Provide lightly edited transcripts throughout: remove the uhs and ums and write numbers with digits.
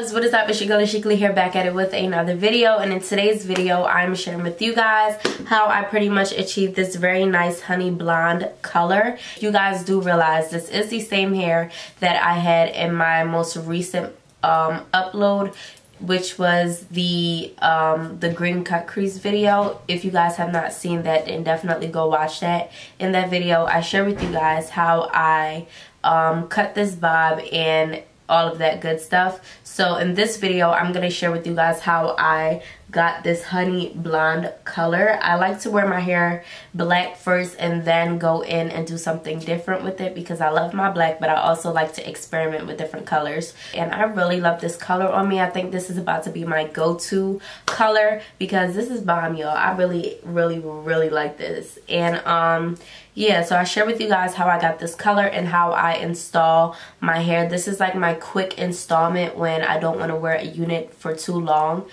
loves, what is up? It's your girl AshecaLee here, back at it with another video. And in today's video, I'm sharing with you guys how I pretty much achieved this very nice honey blonde color. You guys do realize this is the same hair that I had in my most recent upload, which was the green cut crease video. If you guys have not seen that, then definitely go watch that. In that video, I share with you guys how I cut this bob and all of that good stuff. So in this video, I'm going to share with you guys how I got this honey blonde color. I like to wear my hair black first and then go in and do something different with it because I love my black, but I also like to experiment with different colors. And I really love this color on me. I think this is about to be my go-to color because this is bomb, y'all. I really like this. And yeah, so I share with you guys how I got this color and how I install my hair. This is like my quick installment when I don't want to wear a unit for too long.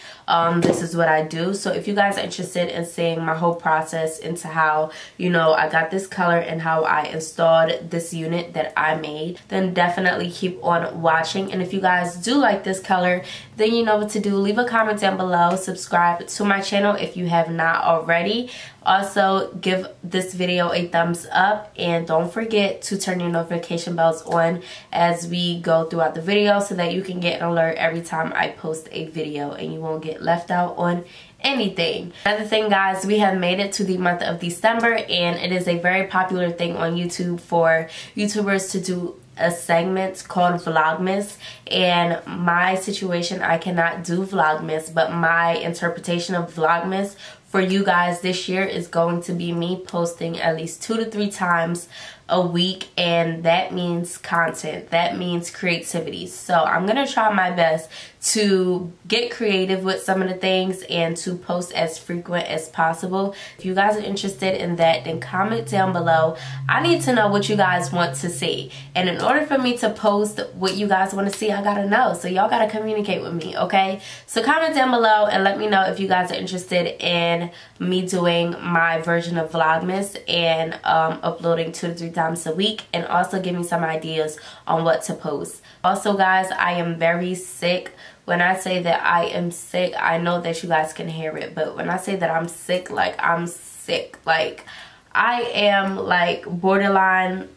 This is what I do. So if you guys are interested in seeing my whole process into how, you know, I got this color and how I installed this unit that I made, then definitely keep on watching. And if you guys do like this color, then you know what to do. Leave a comment down below. Subscribe to my channel if you have not already. Also, give this video a thumbs up and don't forget to turn your notification bells on as we go throughout the video so that you can get an alert every time I post a video and you won't get left out on anything. Another thing, guys, we have made it to the month of December, and it is a very popular thing on YouTube for YouTubers to do a segment called Vlogmas. And my situation, I cannot do Vlogmas, but my interpretation of Vlogmas for you guys this year is going to be me posting at least 2 to 3 times a week, and that means content, that means creativity. So I'm gonna try my best to get creative with some of the things and to post as frequent as possible. If you guys are interested in that, then comment down below. I need to know what you guys want to see, and in order for me to post what you guys want to see, I gotta know. So y'all gotta communicate with me, okay? So comment down below and let me know if you guys are interested in me doing my version of Vlogmas and uploading 2 to 3 times a week, and also give me some ideas on what to post. Also, guys, I am very sick. When I say that I am sick, I know that you guys can hear it, but when I say that I'm sick, like I'm sick, like I am like borderline.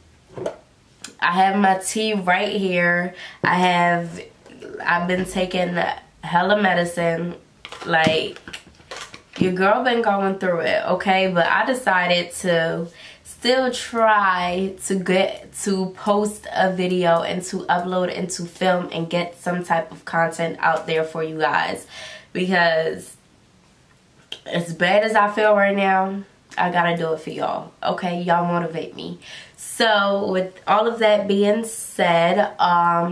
I have my tea right here. I've been taking hella medicine. Like, your girl been going through it, okay? But I decided to still try to get to post a video and to upload and to film and get some type of content out there for you guys, because as bad as I feel right now, I gotta do it for y'all, okay? Y'all motivate me. So with all of that being said,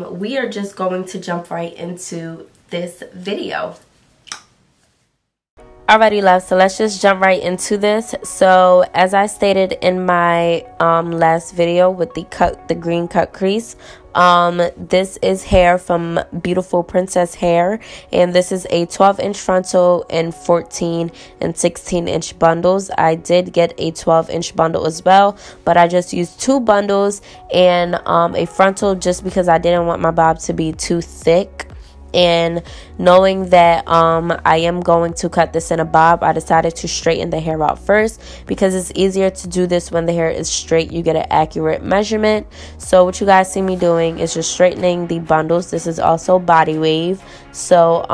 we are just going to jump right into this video. Alrighty, love, so let's just jump right into this. So as I stated in my last video with the green cut crease, this is hair from Beautiful Princess hair, and this is a 12-inch frontal and 14 and 16-inch bundles. I did get a 12-inch bundle as well, but I just used 2 bundles and a frontal just because I didn't want my bob to be too thick. And knowing that I am going to cut this in a bob, I decided to straighten the hair out first because it's easier to do this when the hair is straight. You get an accurate measurement. So what you guys see me doing is just straightening the bundles. This is also body wave. So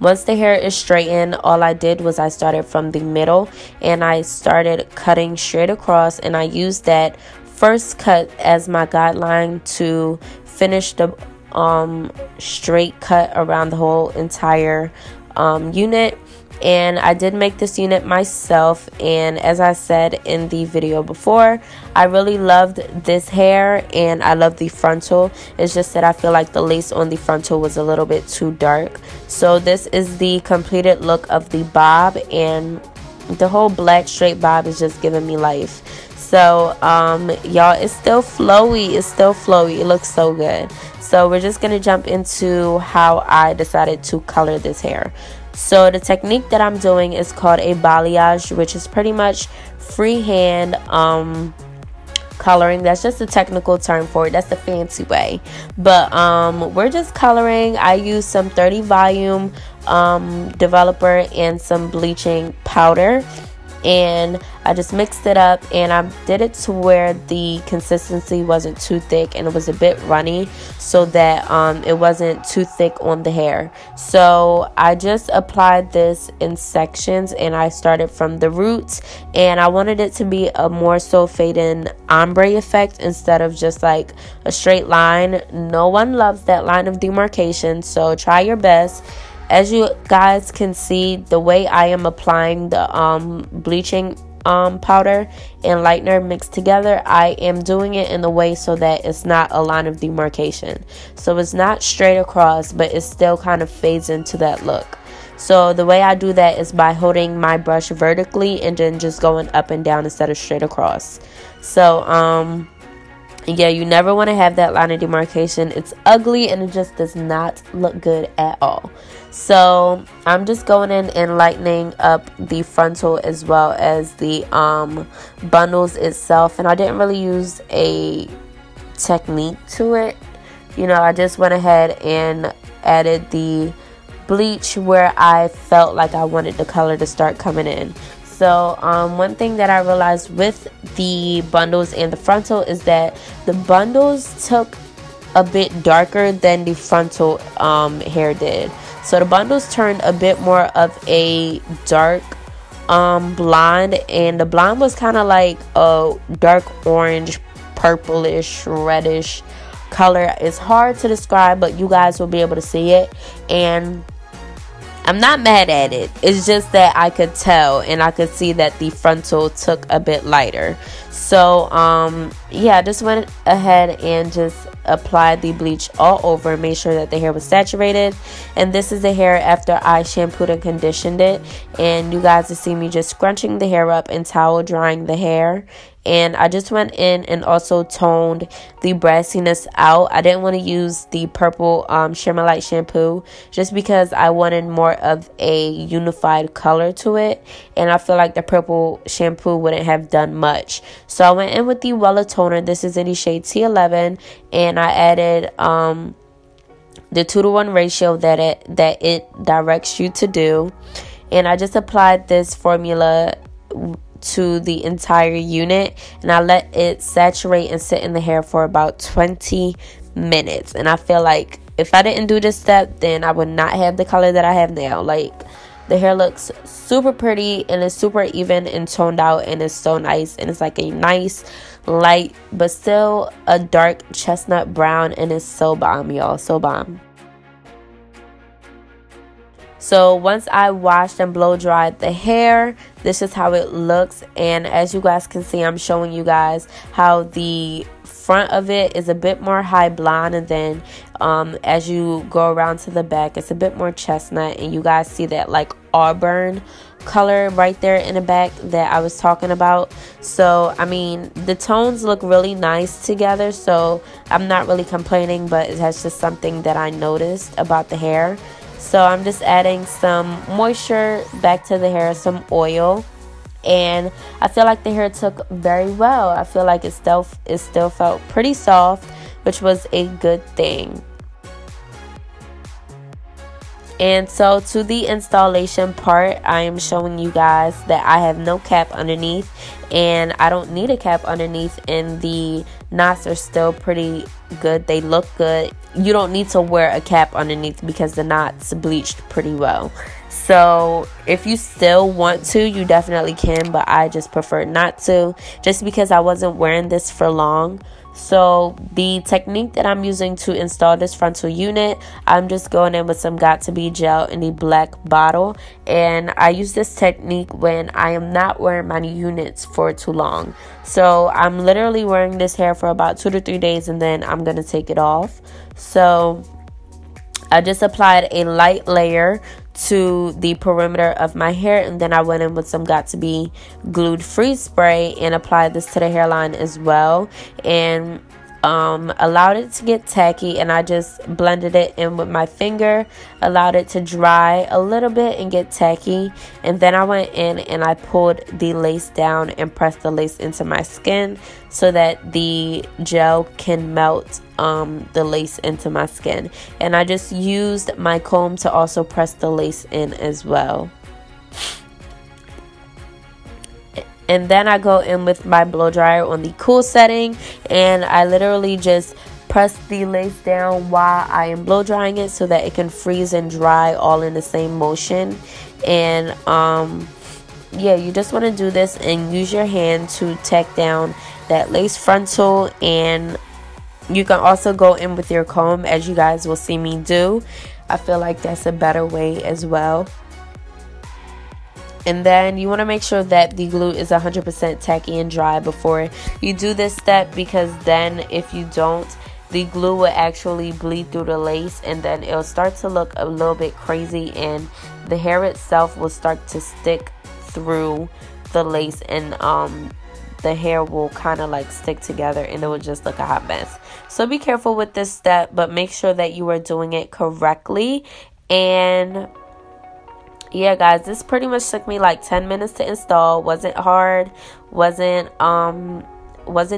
once the hair is straightened, all I did was I started from the middle and I started cutting straight across, and I used that first cut as my guideline to finish the straight cut around the whole entire unit. And I did make this unit myself, and as I said in the video before, I really loved this hair and I love the frontal. It's just that I feel like the lace on the frontal was a little bit too dark. So this is the completed look of the bob, and the whole black straight bob is just giving me life. So y'all, it's still flowy, it looks so good. So we're just gonna jump into how I decided to color this hair. So the technique that I'm doing is called a balayage, which is pretty much freehand coloring. That's just a technical term for it. That's the fancy way. But we're just coloring. I use some 30 volume developer and some bleaching powder, and I just mixed it up, and I did it to where the consistency wasn't too thick and it was a bit runny, so that it wasn't too thick on the hair. So I just applied this in sections, and I started from the roots, and I wanted it to be a more so fading ombre effect instead of just like a straight line. No one loves that line of demarcation, so try your best. As you guys can see, the way I am applying the bleaching powder and lightener mixed together, I am doing it in a way so that it's not a line of demarcation. So it's not straight across, but it still kind of fades into that look. So the way I do that is by holding my brush vertically and then just going up and down instead of straight across. So yeah, you never want to have that line of demarcation. It's ugly and it just does not look good at all. So I'm just going in and lightening up the frontal as well as the bundles itself, and I didn't really use a technique to it. You know, I just went ahead and added the bleach where I felt like I wanted the color to start coming in. So one thing that I realized with the bundles and the frontal is that the bundles took a bit darker than the frontal hair did. So the bundles turned a bit more of a dark blonde, and the blonde was kind of like a dark orange, purplish, reddish color. It's hard to describe, but you guys will be able to see it, and I'm not mad at it. It's just that I could tell and I could see that the frontal took a bit lighter. So yeah, I just went ahead and just applied the bleach all over, made sure that the hair was saturated. And this is the hair after I shampooed and conditioned it, and you guys will see me just scrunching the hair up and towel drying the hair. And I just went in and also toned the brassiness out. I didn't want to use the purple Shimmer Light shampoo just because I wanted more of a unified color to it, and I feel like the purple shampoo wouldn't have done much. So I went in with the Wella toner. This is in the shade T11, and I added the 2-to-1 ratio that it directs you to do, and I just applied this formula to the entire unit, and I let it saturate and sit in the hair for about 20 minutes. And I feel like if I didn't do this step, then I would not have the color that I have now. Like, the hair looks super pretty and it's super even and toned out, and it's so nice, and it's like a nice light but still a dark chestnut brown, and it's so bomb, y'all, so bomb. So once I washed and blow dried the hair, this is how it looks. And as you guys can see, I'm showing you guys how the front of it is a bit more high blonde, and then as you go around to the back, it's a bit more chestnut, and you guys see that like auburn color right there in the back that I was talking about. So I mean, the tones look really nice together, so I'm not really complaining, but that's just something that I noticed about the hair. So I'm just adding some moisture back to the hair, some oil, and I feel like the hair took very well. I feel like it still felt pretty soft, which was a good thing. And so to the installation part, I am showing you guys that I have no cap underneath, and I don't need a cap underneath, and the knots are still pretty good. They look good. You don't need to wear a cap underneath because the knots bleached pretty well. So if you still want to, you definitely can, but I just prefer not to, just because I wasn't wearing this for long. So the technique that I'm using to install this frontal unit, I'm just going in with some Got2b gel in the black bottle, and I use this technique when I am not wearing my units for too long. So I'm literally wearing this hair for about 2 to 3 days, and then I'm gonna take it off. So I just applied a light layer to the perimeter of my hair, and then I went in with some Got2b glued freeze spray and applied this to the hairline as well. And allowed it to get tacky, and I just blended it in with my finger, allowed it to dry a little bit and get tacky, and then I went in and I pulled the lace down and pressed the lace into my skin so that the gel can melt the lace into my skin. And I just used my comb to also press the lace in as well. And then I go in with my blow dryer on the cool setting, and I literally just press the lace down while I am blow drying it so that it can freeze and dry all in the same motion. And yeah, you just want to do this and use your hand to tack down that lace frontal, and you can also go in with your comb, as you guys will see me do. I feel like that's a better way as well. And then you want to make sure that the glue is 100% tacky and dry before you do this step, because then if you don't, the glue will actually bleed through the lace, and then it'll start to look a little bit crazy, and the hair itself will start to stick through the lace, and the hair will kind of like stick together, and it will just look a hot mess. So be careful with this step, but make sure that you are doing it correctly. And yeah, guys, this pretty much took me like 10 minutes to install. Wasn't hard, wasn't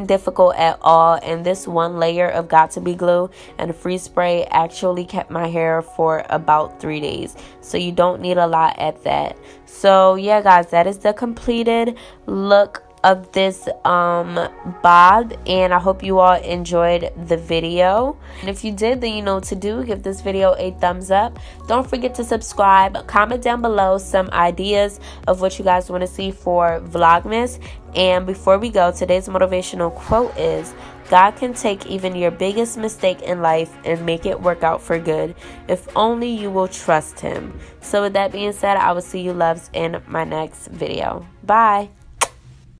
difficult at all. And this one layer of Got2b glue and freeze spray actually kept my hair for about 3 days, so you don't need a lot at that. So yeah, guys, that is the completed look of this bob, and I hope you all enjoyed the video. And if you did, then you know what to do. Give this video a thumbs up. Don't forget to subscribe. Comment down below some ideas of what you guys want to see for Vlogmas. And before we go, today's motivational quote is, God can take even your biggest mistake in life and make it work out for good, if only you will trust him. So with that being said, I will see you loves in my next video. Bye.